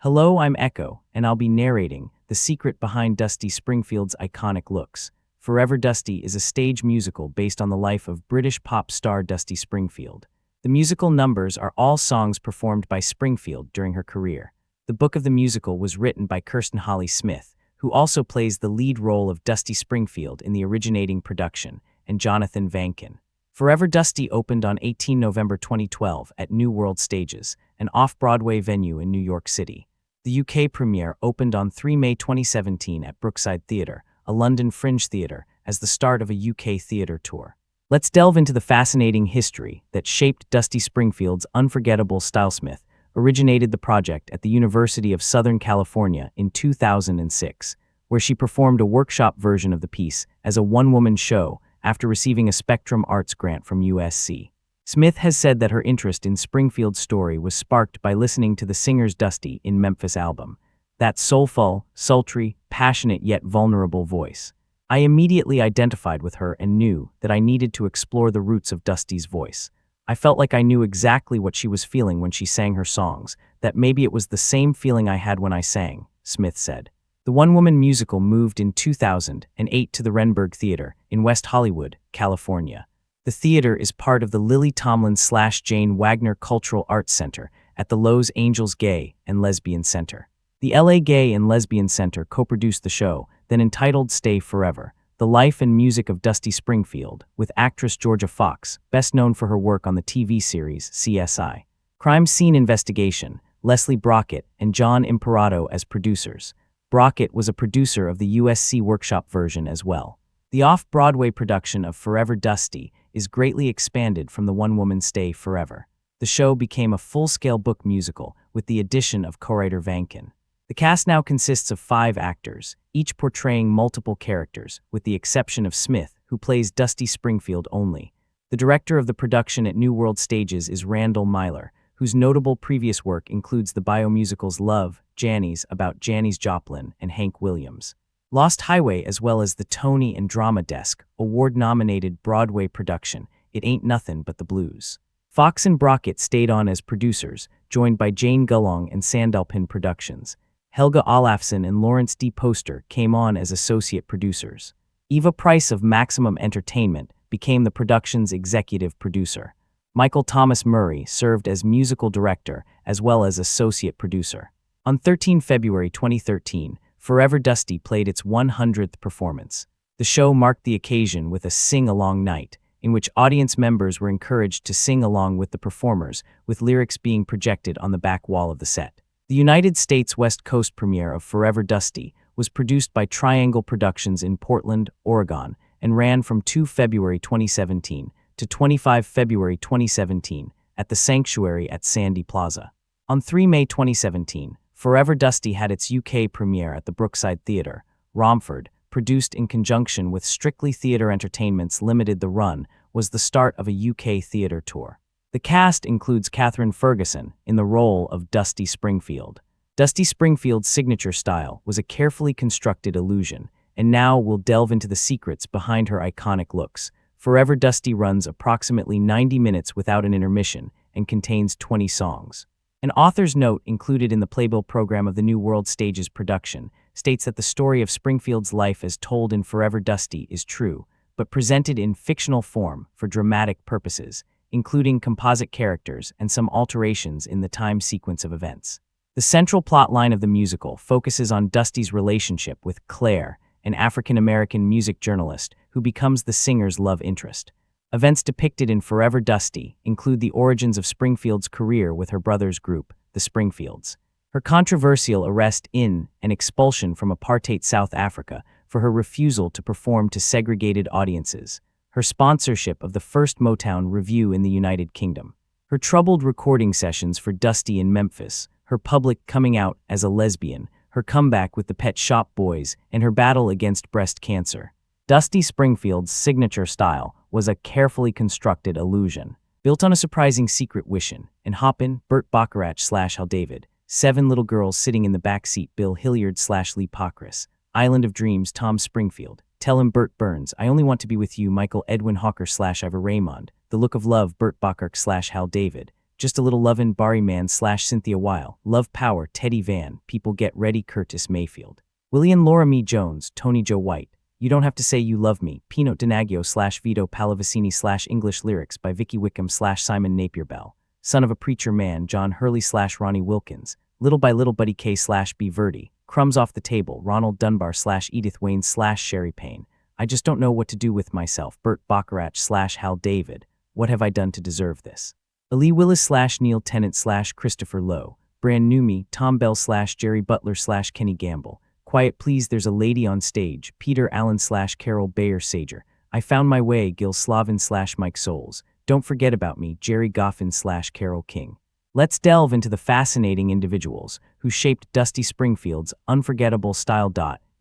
Hello, I'm Echo, and I'll be narrating the secret behind Dusty Springfield's iconic looks. Forever Dusty is a stage musical based on the life of British pop star Dusty Springfield. The musical numbers are all songs performed by Springfield during her career. The book of the musical was written by Kirsten Holly Smith, who also plays the lead role of Dusty Springfield in the originating production, and Jonathan Vankin. Forever Dusty opened on 18 November 2012 at New World Stages, an off-Broadway venue in New York City. The UK premiere opened on 3 May 2017 at Brookside Theatre, a London Fringe theatre, as the start of a UK theatre tour. Let's delve into the fascinating history that shaped Dusty Springfield's unforgettable style. Smith originated the project at the University of Southern California in 2006, where she performed a workshop version of the piece as a one-woman show after receiving a Spectrum Arts grant from USC. Smith has said that her interest in Springfield's story was sparked by listening to the singer's Dusty in Memphis album. That soulful, sultry, passionate yet vulnerable voice. I immediately identified with her and knew that I needed to explore the roots of Dusty's voice. I felt like I knew exactly what she was feeling when she sang her songs, that maybe it was the same feeling I had when I sang, Smith said. The one-woman musical moved in 2008 to the Renberg Theatre in West Hollywood, California. The theater is part of the Lily Tomlin/Jane Wagner Cultural Arts Center at the Los Angeles Gay and Lesbian Center. The LA Gay and Lesbian Center co-produced the show, then entitled Stay Forever, the life and music of Dusty Springfield, with actress Georgia Fox, best known for her work on the TV series CSI. Crime Scene Investigation, Leslie Brockett and John Imperato as producers. Brockett was a producer of the USC workshop version as well. The off-Broadway production of Forever Dusty is greatly expanded from the one-woman Stay Forever. The show became a full-scale book musical with the addition of co-writer Vankin. The cast now consists of 5 actors, each portraying multiple characters, with the exception of Smith, who plays Dusty Springfield only. The director of the production at New World Stages is Randall Myler, whose notable previous work includes the biomusicals Love, Janis about Janis Joplin and Hank Williams, Lost Highway, as well as the Tony and Drama Desk award-nominated Broadway production It Ain't Nothin' But the Blues. Fox and Brockett stayed on as producers, joined by Jane Gullong and Sandalpin Productions. Helga Olafsson and Lawrence D. Poster came on as associate producers. Eva Price of Maximum Entertainment became the production's executive producer. Michael Thomas Murray served as musical director as well as associate producer. On 13 February 2013, Forever Dusty played its 100th performance. The show marked the occasion with a sing-along night, in which audience members were encouraged to sing along with the performers, with lyrics being projected on the back wall of the set. The United States West Coast premiere of Forever Dusty was produced by Triangle Productions in Portland, Oregon, and ran from 2 February 2017 to 25 February 2017 at the Sanctuary at Sandy Plaza. On 3 May 2017, Forever Dusty had its UK premiere at the Brookside Theatre, Romford. Produced in conjunction with Strictly Theatre Entertainment's Limited. The run was the start of a UK theatre tour. The cast includes Catherine Ferguson in the role of Dusty Springfield. Dusty Springfield's signature style was a carefully constructed illusion, and now we'll delve into the secrets behind her iconic looks. Forever Dusty runs approximately 90 minutes without an intermission and contains 20 songs. An author's note included in the playbill program of the New World Stages production states that the story of Springfield's life as told in Forever Dusty is true, but presented in fictional form for dramatic purposes, including composite characters and some alterations in the time sequence of events. The central plot line of the musical focuses on Dusty's relationship with Claire, an African-American music journalist who becomes the singer's love interest. Events depicted in Forever Dusty include the origins of Springfield's career with her brother's group, the Springfields, her controversial arrest in and expulsion from apartheid South Africa for her refusal to perform to segregated audiences, her sponsorship of the first Motown revue in the United Kingdom, her troubled recording sessions for Dusty in Memphis, her public coming out as a lesbian, her comeback with the Pet Shop Boys, and her battle against breast cancer. Dusty Springfield's signature style was a carefully constructed illusion, built on a surprising secret wishin', and Hoppin', Burt Bacharach/Hal David, 7 Little Girls Sitting in the Back Seat, Bill Hilliard/Lee Pockrass, Island of Dreams, Tom Springfield, Tell Him, Burt Burns, I Only Want to Be With You, Michael Edwin Hawker/Ivor Raymond, The Look of Love, Burt Bacharach/Hal David, Just a Little Lovin' Barry Man / Cynthia Weil, Love Power, Teddy Van, People Get Ready, Curtis Mayfield. Willie and Laura Me Jones, Tony Joe White. You Don't Have to Say You Love Me, Pinot Donaggio / Vito Pallavicini / English Lyrics by Vicky Wickham / Simon Napier Bell. Son of a Preacher Man, John Hurley / Ronnie Wilkins. Little by Little Buddy K / B Verdi. Crumbs Off the Table, Ronald Dunbar / Edith Wayne / Sherry Payne. I Just Don't Know What to Do with Myself, Burt Bacharach / Hal David. What Have I Done to Deserve This? Ali Willis / Neil Tennant / Christopher Lowe. Brand New Me, Tom Bell / Jerry Butler / Kenny Gamble. Quiet Please, There's a Lady on Stage, Peter Allen / Carol Bayer Sager. I Found My Way, Gil Slavin / Mike Souls. Don't Forget About Me, Jerry Goffin / Carol King. Let's delve into the fascinating individuals who shaped Dusty Springfield's unforgettable style.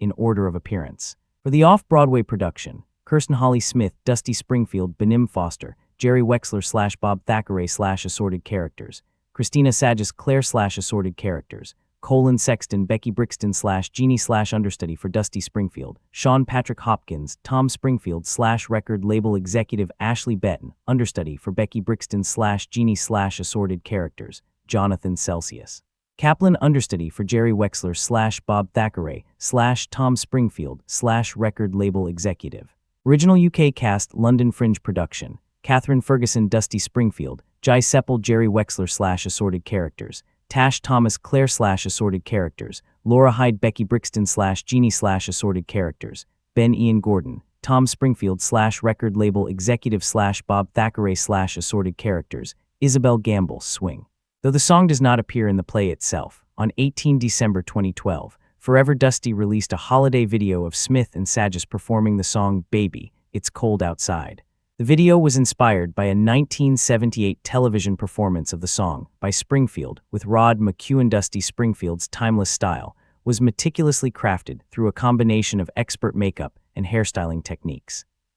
In order of appearance. For the Off-Broadway production, Kirsten Holly Smith, Dusty Springfield, Benim Foster, Jerry Wexler / Bob Thackeray / Assorted Characters. Christina Sagis Claire / Assorted Characters. Colin Sexton, Becky Brixton / Jeannie / Understudy for Dusty Springfield. Sean Patrick Hopkins, Tom Springfield / Record Label Executive. Ashley Benton, Understudy for Becky Brixton / Jeannie / Assorted Characters. Jonathan Celsius. Kaplan, Understudy for Jerry Wexler / Bob Thackeray / Tom Springfield / Record Label Executive. Original UK cast, London Fringe production. Catherine Ferguson, Dusty Springfield. Jai Seppel, Jerry Wexler / Assorted Characters. Tash Thomas, Claire / Assorted Characters. Laura Hyde, Becky Brixton / Jeannie / Assorted Characters. Ben Ian Gordon, Tom Springfield / Record Label Executive / Bob Thackeray / Assorted Characters. Isabel Gamble, Swing. Though the song does not appear in the play itself, on 18 December 2012, Forever Dusty released a holiday video of Smith and Sagis performing the song Baby, It's Cold Outside. The video was inspired by a 1978 television performance of the song by Springfield with Rod McEwen. Dusty Springfield's timeless style was meticulously crafted through a combination of expert makeup and hairstyling techniques.